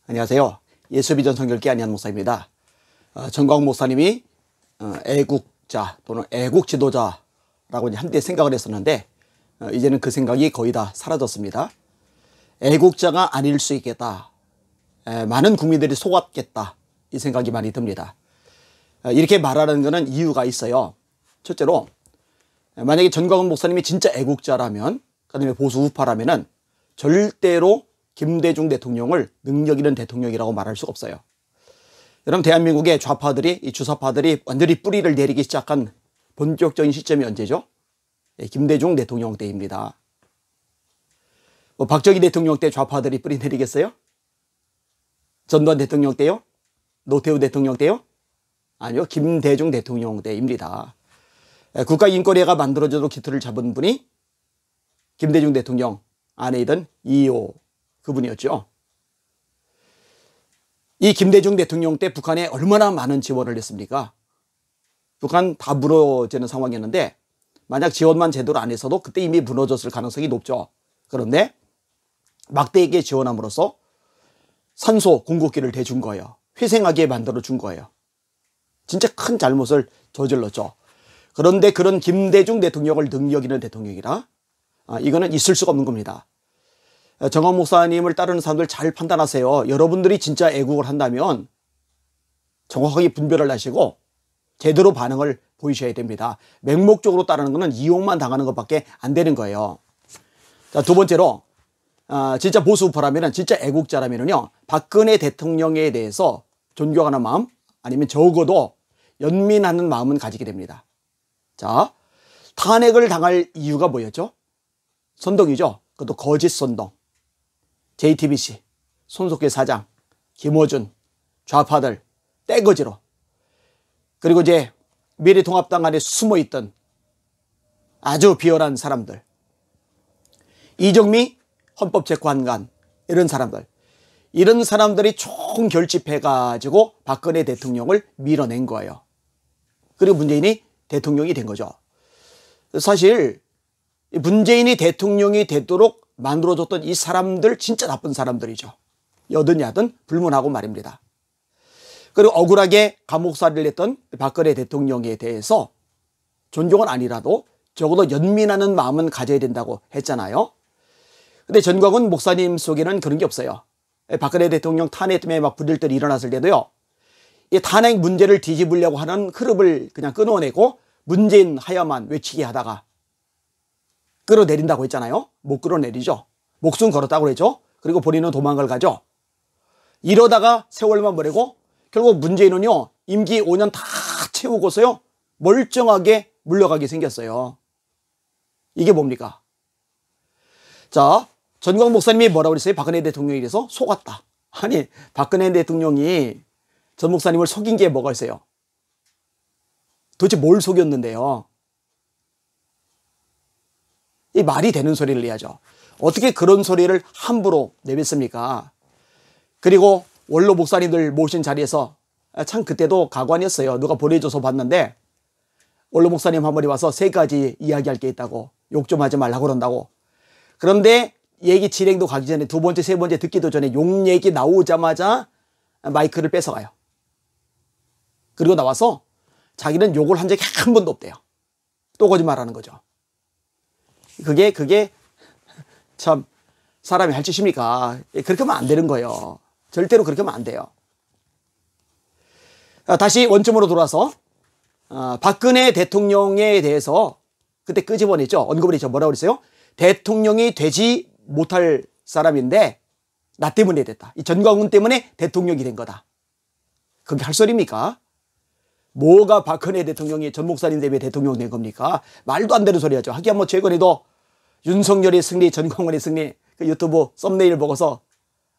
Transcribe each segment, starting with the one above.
안녕하세요. 예수비전 선교회 안희한 목사입니다. 정광훈 목사님이 애국자 또는 애국 지도자라고 한때 생각을 했었는데 이제는 그 생각이 거의 다 사라졌습니다. 애국자가 아닐 수 있겠다. 많은 국민들이 속았겠다. 이 생각이 많이 듭니다. 이렇게 말하는 것은 이유가 있어요. 첫째로 만약에 정광훈 목사님이 진짜 애국자라면, 그다음에 보수 우파라면은 절대로 김대중 대통령을 능력 있는 대통령이라고 말할 수가 없어요. 여러분, 대한민국의 좌파들이, 이 주사파들이 완전히 뿌리를 내리기 시작한 본격적인 시점이 언제죠? 김대중 대통령 때입니다. 박정희 대통령 때 좌파들이 뿌리 내리겠어요? 전두환 대통령 때요? 노태우 대통령 때요? 아니요, 김대중 대통령 때입니다. 국가인권위가 만들어지도록 기틀을 잡은 분이 김대중 대통령 아내이던 이호 그분이었죠. 이 김대중 대통령 때 북한에 얼마나 많은 지원을 했습니까? 북한 다 무너지는 상황이었는데 만약 지원만 제대로 안 했어도 그때 이미 무너졌을 가능성이 높죠. 그런데 막대하게 지원함으로써 산소 공급기를 대준 거예요. 회생하게 만들어준 거예요. 진짜 큰 잘못을 저질렀죠. 그런데 그런 김대중 대통령을 능력 있는 대통령이라 이거는 있을 수가 없는 겁니다. 정광훈 목사님을 따르는 사람들 잘 판단하세요. 여러분들이 진짜 애국을 한다면 정확하게 분별을 하시고 제대로 반응을 보이셔야 됩니다. 맹목적으로 따르는 것은 이용만 당하는 것밖에 안 되는 거예요. 자, 두 번째로 진짜 보수우파라면, 진짜 애국자라면요, 박근혜 대통령에 대해서 존경하는 마음, 아니면 적어도 연민하는 마음은 가지게 됩니다. 자, 탄핵을 당할 이유가 뭐였죠? 선동이죠. 그것도 거짓 선동. JTBC, 손석희 사장, 김어준, 좌파들, 떼거지로. 그리고 이제 미래통합당 안에 숨어있던 아주 비열한 사람들. 이정미 헌법재판관, 이런 사람들. 이런 사람들이 총 결집해가지고 박근혜 대통령을 밀어낸 거예요. 그리고 문재인이 대통령이 된 거죠. 사실 문재인이 대통령이 되도록 만들어줬던 이 사람들 진짜 나쁜 사람들이죠. 여든 야든 불문하고 말입니다. 그리고 억울하게 감옥살이를 했던 박근혜 대통령에 대해서 존경은 아니라도 적어도 연민하는 마음은 가져야 된다고 했잖아요. 근데 정광훈 목사님 속에는 그런 게 없어요. 박근혜 대통령 탄핵 때문에 막 불일들이 일어났을 때도요, 이 탄핵 문제를 뒤집으려고 하는 흐름을 그냥 끊어내고 문재인 하야만 외치게 하다가 끌어내린다고 했잖아요. 못 끌어내리죠. 목숨 걸었다고 그랬죠. 그리고 본인은 도망을 가죠. 이러다가 세월만 보내고 결국 문재인은요, 임기 5년 다 채우고서요, 멀쩡하게 물러가게 생겼어요. 이게 뭡니까? 자, 전광훈 목사님이 뭐라고 그랬어요? 박근혜 대통령에 대해서 속았다. 아니, 박근혜 대통령이 전 목사님을 속인 게 뭐가 있어요? 도대체 뭘 속였는데요? 이 말이 되는 소리를 해야죠. 어떻게 그런 소리를 함부로 내뱉습니까? 그리고 원로 목사님들 모신 자리에서 참 그때도 가관이었어요. 누가 보내줘서 봤는데 원로 목사님 한 분이 와서 세 가지 이야기할 게 있다고, 욕 좀 하지 말라고 그런다고. 그런데 얘기 진행도 가기 전에 두 번째, 세 번째 듣기도 전에 욕 얘기 나오자마자 마이크를 뺏어가요. 그리고 나와서 자기는 욕을 한 적이 한 번도 없대요. 또 거짓말하는 거죠. 그게 참 사람이 할 짓입니까? 그렇게 하면 안 되는 거예요. 절대로 그렇게 하면 안 돼요. 다시 원점으로 돌아서 박근혜 대통령에 대해서 그때 끄집어냈죠. 언급을 했죠. 뭐라고 그랬어요? 대통령이 되지 못할 사람인데 나 때문에 됐다. 이 전광훈 때문에 대통령이 된 거다. 그게 할 소리입니까? 뭐가 박근혜 대통령이 전 목사님 때문에 대통령 된 겁니까? 말도 안 되는 소리 하죠. 하기야 뭐 최근에도 윤석열의 승리, 전광훈의 승리, 그 유튜브 썸네일 보고서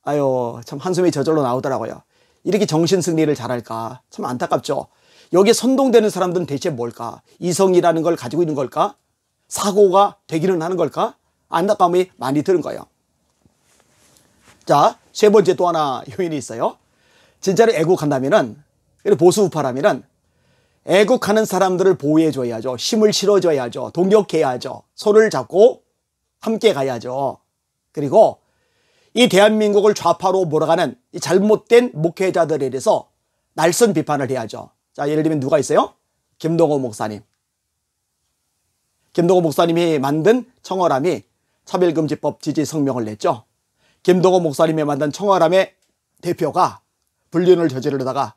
아유, 참 한숨이 저절로 나오더라고요. 이렇게 정신 승리를 잘할까? 참 안타깝죠. 여기에 선동되는 사람들은 대체 뭘까? 이성이라는 걸 가지고 있는 걸까? 사고가 되기는 하는 걸까? 안타까움이 많이 드는 거예요. 자, 세 번째 또 하나 요인이 있어요. 진짜로 애국한다면은, 보수우파라면은 애국하는 사람들을 보호해줘야죠. 힘을 실어줘야죠. 동력해야죠. 손을 잡고 함께 가야죠. 그리고 이 대한민국을 좌파로 몰아가는 이 잘못된 목회자들에 대해서 날선 비판을 해야죠. 자, 예를 들면 누가 있어요? 김동호 목사님. 김동호 목사님이 만든 청어람이 차별금지법 지지 성명을 냈죠. 김동호 목사님이 만든 청어람의 대표가 불륜을 저지르다가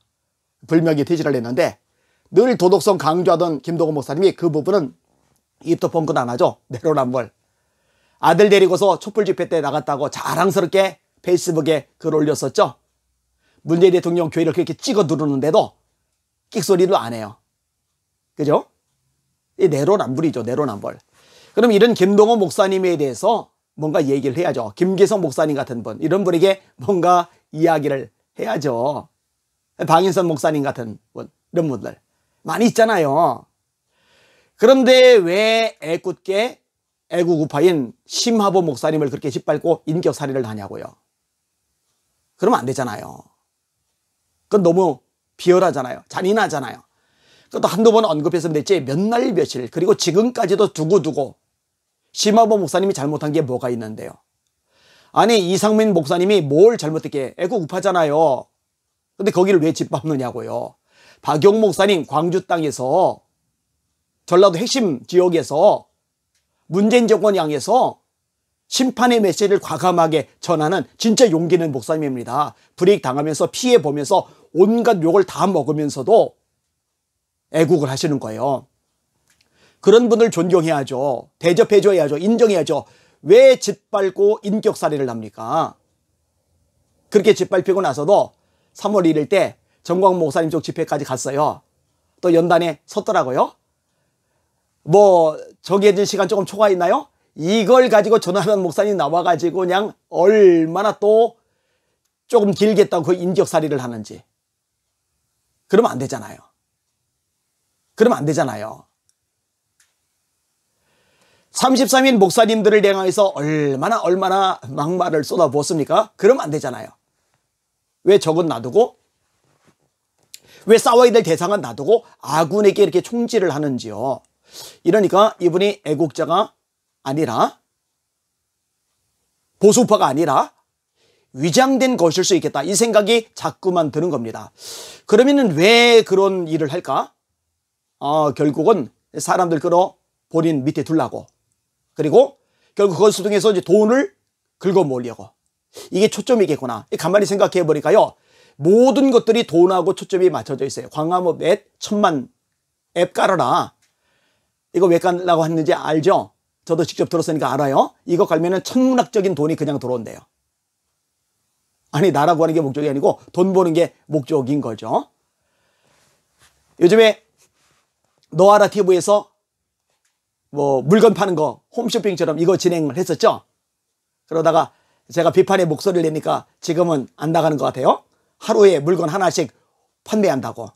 불명예 퇴진을 했는데 늘 도덕성 강조하던 김동호 목사님이 그 부분은 입도 뻥끗 안 하죠. 내로남불. 아들 데리고서 촛불 집회 때 나갔다고 자랑스럽게 페이스북에 글 올렸었죠. 문재인 대통령 교회를 그렇게 찍어 누르는데도 끽소리도 안 해요. 그죠? 이 내로남불이죠. 내로남불. 그럼 이런 김동호 목사님에 대해서 뭔가 얘기를 해야죠. 김계성 목사님 같은 분, 이런 분에게 뭔가 이야기를 해야죠. 방인선 목사님 같은 분, 이런 분들 많이 있잖아요. 그런데 왜 애꿎게 애국우파인 심하보 목사님을 그렇게 짓밟고 인격살해를 하냐고요. 그러면 안 되잖아요. 그건 너무 비열하잖아요. 잔인하잖아요. 그것도 한두 번 언급했으면 됐지 몇 날 며칠 그리고 지금까지도 두고두고 심하보 목사님이 잘못한 게 뭐가 있는데요. 아니 이상민 목사님이 뭘 잘못했게 애국우파잖아요. 근데 거기를 왜 짓밟느냐고요. 박용 목사님 광주 땅에서 전라도 핵심 지역에서 문재인 정권 향해서 심판의 메시지를 과감하게 전하는 진짜 용기 있는 목사님입니다. 불이익 당하면서 피해 보면서 온갖 욕을 다 먹으면서도 애국을 하시는 거예요. 그런 분들 존경해야죠. 대접해줘야죠. 인정해야죠. 왜 짓밟고 인격살해를 합니까? 그렇게 짓밟히고 나서도 3월 1일 때 정광 목사님 쪽 집회까지 갔어요. 또 연단에 섰더라고요. 뭐 정해진 시간 조금 초과했나요? 이걸 가지고 전하는 목사님 나와가지고 그냥 얼마나 또 조금 길겠다고 그 인격살이를 하는지. 그러면 안 되잖아요. 그러면 안 되잖아요. 33인 목사님들을 향해서 얼마나 막말을 쏟아부었습니까? 그러면 안 되잖아요. 왜 적은 놔두고 왜 싸워야 될 대상은 놔두고 아군에게 이렇게 총질을 하는지요. 이러니까 이분이 애국자가 아니라 보수파가 아니라 위장된 것일 수 있겠다. 이 생각이 자꾸만 드는 겁니다. 그러면은 왜 그런 일을 할까? 결국은 사람들 끌어 본인 밑에 두려고. 그리고 결국 그것을 통해서 이제 돈을 긁어 모으려고. 이게 초점이겠구나. 가만히 생각해 보니까요. 모든 것들이 돈하고 초점이 맞춰져 있어요. 광화문 앱 1000만 앱 깔아라. 이거 왜 깔라고 했는지 알죠? 저도 직접 들었으니까 알아요. 이거 깔면은 천문학적인 돈이 그냥 들어온대요. 아니 나라 구하는 게 목적이 아니고 돈 버는 게 목적인 거죠. 요즘에 노아라 TV에서 뭐 물건 파는 거 홈쇼핑처럼 이거 진행을 했었죠. 그러다가 제가 비판의 목소리를 내니까 지금은 안 나가는 것 같아요. 하루에 물건 하나씩 판매한다고.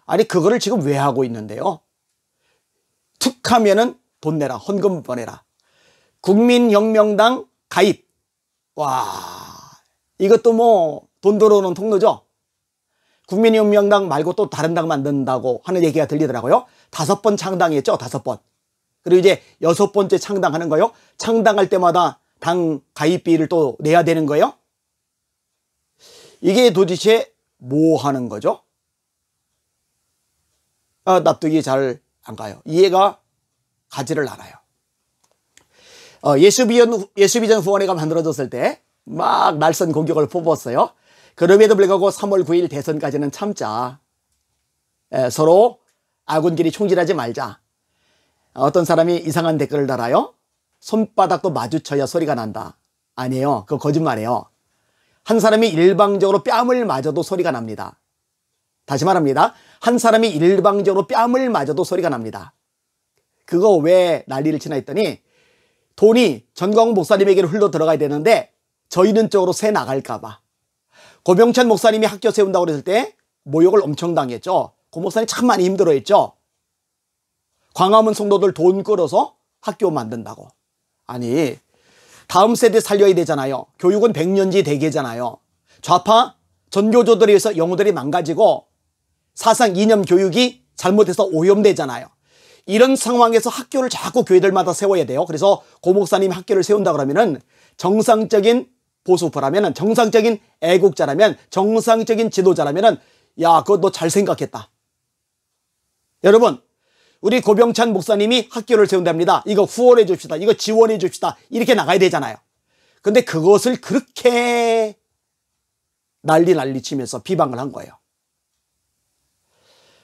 아니 그거를 지금 왜 하고 있는데요. 툭 하면은 돈 내라, 헌금 보내라. 국민혁명당 가입. 와, 이것도 뭐 돈 들어오는 통로죠. 국민혁명당 말고 또 다른 당 만든다고 하는 얘기가 들리더라고요. 5번 창당했죠, 5번. 그리고 이제 6번째 창당하는 거요. 창당할 때마다 당 가입비를 또 내야 되는 거예요. 이게 도대체 뭐 하는 거죠? 납득이 잘 안 가요. 이해가 가지를 않아요. 예수비전 후원회가 만들어졌을 때 막 날선 공격을 퍼부었어요. 그럼에도 불구하고 3월 9일 대선까지는 참자. 서로 아군끼리 총질하지 말자. 어떤 사람이 이상한 댓글을 달아요. 손바닥도 마주쳐야 소리가 난다. 아니에요. 그거 거짓말이에요. 한 사람이 일방적으로 뺨을 맞아도 소리가 납니다. 다시 말합니다. 한 사람이 일방적으로 뺨을 맞아도 소리가 납니다. 그거 왜 난리를 치나 했더니 돈이 전광훈 목사님에게로 흘러 들어가야 되는데 저희는 쪽으로 새 나갈까 봐. 고병찬 목사님이 학교 세운다고 그랬을 때 모욕을 엄청 당했죠. 고 목사님 참 많이 힘들어했죠. 광화문 성도들 돈 끌어서 학교 만든다고. 아니 다음 세대 살려야 되잖아요. 교육은 100년지 대계잖아요. 좌파 전교조들에 의해서 영혼들이 망가지고 사상 이념 교육이 잘못해서 오염되잖아요. 이런 상황에서 학교를 자꾸 교회들마다 세워야 돼요. 그래서 고 목사님이 학교를 세운다 그러면은 정상적인 보수파라면, 정상적인 애국자라면, 정상적인 지도자라면, 야, 그거 너 잘 생각했다. 여러분, 우리 고병찬 목사님이 학교를 세운답니다. 이거 후원해 줍시다. 이거 지원해 줍시다. 이렇게 나가야 되잖아요. 근데 그것을 그렇게 난리 치면서 비방을 한 거예요.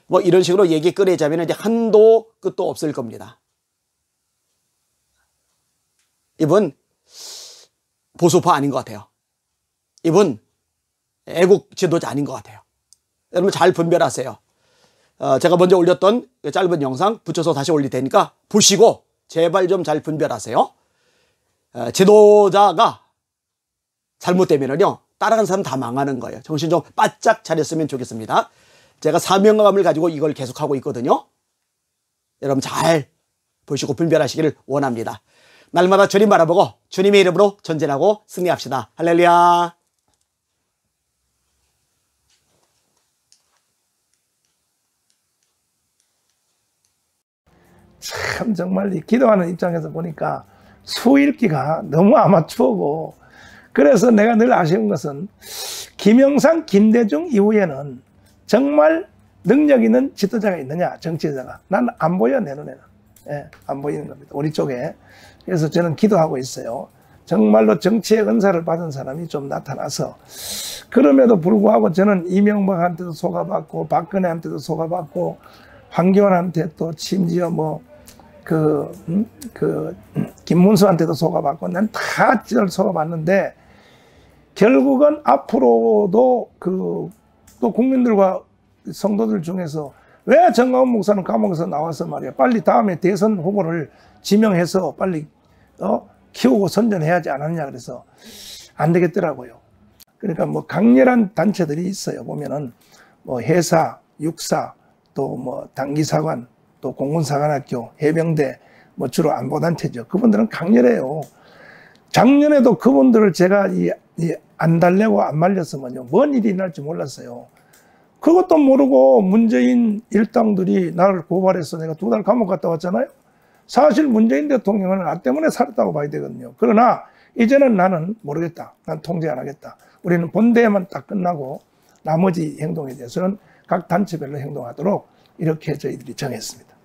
뭐 이런 식으로 얘기 꺼내자면 이제 한도 끝도 없을 겁니다. 이분 보수파 아닌 것 같아요. 이분 애국 지도자 아닌 것 같아요. 여러분 잘 분별하세요. 제가 먼저 올렸던 짧은 영상 붙여서 다시 올릴 테니까 보시고 제발 좀 잘 분별하세요. 지도자가 잘못되면요 따라가는 사람 다 망하는 거예요. 정신 좀 바짝 차렸으면 좋겠습니다. 제가 사명감을 가지고 이걸 계속하고 있거든요. 여러분 잘 보시고 분별하시기를 원합니다. 날마다 주님 바라보고 주님의 이름으로 전진하고 승리합시다. 할렐루야. 참 정말 이 기도하는 입장에서 보니까 수읽기가 너무 아마추어고, 그래서 내가 늘 아쉬운 것은 김영삼, 김대중 이후에는 정말 능력 있는 지도자가 있느냐, 정치자가. 난 안 보여, 내 눈에는. 예, 안 보이는 겁니다, 우리 쪽에. 그래서 저는 기도하고 있어요. 정말로 정치의 은사를 받은 사람이 좀 나타나서. 그럼에도 불구하고 저는 이명박한테도 속아봤고, 박근혜한테도 속아봤고, 황교안한테 또 심지어 김문수한테도 속아봤고, 난 다 속아봤는데, 결국은 앞으로도 또 국민들과 성도들 중에서 왜 정광훈 목사는 감옥에서 나와서 말이야, 빨리 다음에 대선 후보를 지명해서 빨리 키우고 선전해야지 않았냐, 그래서 안 되겠더라고요. 그러니까 강렬한 단체들이 있어요. 보면은 해사, 육사, 또 단기사관, 또 공군사관학교, 해병대, 주로 안보단체죠. 그분들은 강렬해요. 작년에도 그분들을 제가 안 달래고 안 말렸으면요, 뭔 일이 날지 몰랐어요. 그것도 모르고 문재인 일당들이 나를 고발해서 내가 2달 감옥 갔다 왔잖아요. 사실 문재인 대통령은 나 때문에 살았다고 봐야 되거든요. 그러나 이제는 나는 모르겠다. 난 통제 안 하겠다. 우리는 본대에만 딱 끝나고 나머지 행동에 대해서는 각 단체별로 행동하도록 이렇게 저희들이 정했습니다.